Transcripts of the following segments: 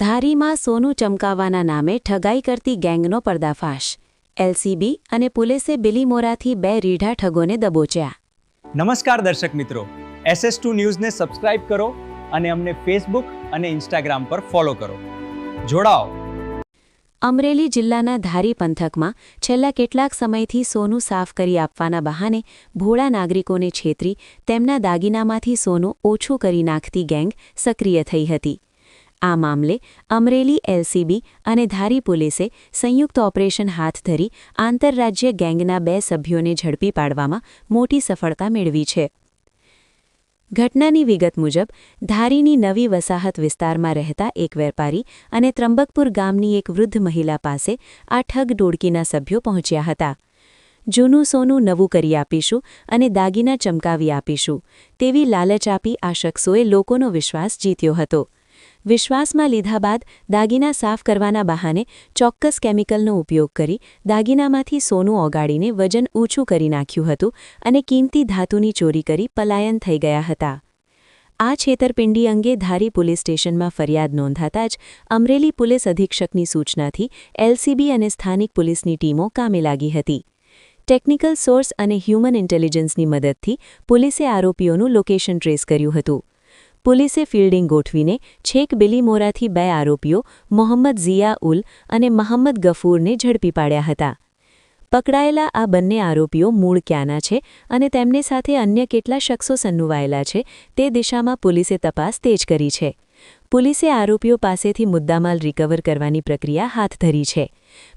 ધારીમાં સોનું ચમકાવવાના નામે ઠગાઈ કરતી ગેંગનો પર્દાફાશ. એલસીબી અને પોલીસે બિલીમોરાથી 2 રીઢા ઠગોને દબોચ્યા. નમસ્કાર દર્શક મિત્રો, SS2 ન્યૂઝને સબસ્ક્રાઇબ કરો અને અમને ફેસબુક અને ઇન્સ્ટાગ્રામ પર ફોલો કરો. જોડાઓ. અમરેલી જિલ્લાના ધારી પંથકમાં છેલ્લા કેટલાક સમયથી સોનું સાફ કરી આપવાના બહાને ભોળા નાગરિકોને છેતરી તેમના દાગીનામાંથી સોનું ઓછું કરી નાખતી ગેંગ સક્રિય થઈ હતી. આ મામલે અમરેલી એલસીબી અને ધારી પોલીસે સંયુક્ત ઓપરેશન હાથ ધરી આંતરરાજ્ય ગેંગના 2 સભ્યોને ઝડપી પાડવામાં મોટી સફળતા મેળવી છે. ઘટનાની વિગત મુજબ ધારીની નવી વસાહત વિસ્તારમાં રહેતા એક વેપારી અને ત્રંબકપુર ગામની એક વૃદ્ધ મહિલા પાસે આ ઠગ ટોળકીના સભ્યો પહોંચ્યા હતા. જૂનું સોનું નવું કરી આપીશું અને દાગીના ચમકાવી આપીશું તેવી લાલચ આપી આ શખ્સોએ લોકોનો વિશ્વાસ જીત્યો હતો. વિશ્વાસમાં લીધા બાદ દાગીના સાફ કરવાના બહાને ચોક્કસ કેમિકલનો ઉપયોગ કરી દાગીનામાંથી સોનું ઓગાળીને વજન ઊંચું કરી નાખ્યું હતું અને કિંમતી ધાતુની ચોરી કરી પલાયન થઈ ગયા હતા. આ છેતરપિંડી અંગે ધારી પોલીસ સ્ટેશનમાં ફરિયાદ નોંધાતા જ અમરેલી પોલીસ અધિક્ષકની સૂચનાથી એલસીબી અને સ્થાનિક પોલીસની ટીમો કામે લાગી હતી. ટેકનિકલ સોર્સ અને હ્યુમન ઇન્ટેલિજન્સની મદદથી પોલીસે આરોપીઓનું લોકેશન ટ્રેસ કર્યું હતું. પોલીસે ફિલ્ડિંગ ગોઠવીને છેક બિલીમોરાથી 2 આરોપીઓ મોહમ્મદ ઝિયા ઉલ અને મહમ્મદ ગફૂરને ઝડપી પાડ્યા હતા. પકડાયેલા આ બંને આરોપીઓ મૂળ ક્યાંના છે અને તેમની સાથે અન્ય કેટલા શખ્સો સંડોવાયેલા છે તે દિશામાં પોલીસે તપાસ તેજ કરી છે. પોલીસે આરોપીઓ પાસેથી મુદ્દામાલ રિકવર કરવાની પ્રક્રિયા હાથ ધરી છે.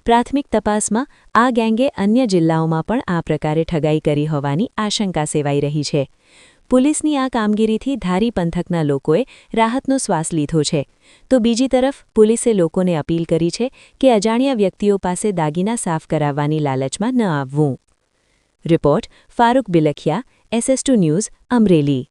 પ્રાથમિક તપાસમાં આ ગેંગે અન્ય જિલ્લાઓમાં પણ આ પ્રકારે ઠગાઈ કરી હોવાની આશંકા સેવાઈ રહી છે. પોલીસની આ કામગીરીથી ધારી પંથકના લોકોએ રાહતનો શ્વાસ લીધો છે, તો બીજી તરફ પોલીસે લોકોને અપીલ કરી છે કે અજાણ્યા વ્યક્તિઓ પાસે દાગીના સાફ કરાવવાની લાલચમાં ન આવવું. Report Farooq Bilakhia, SS2 news, Amreli.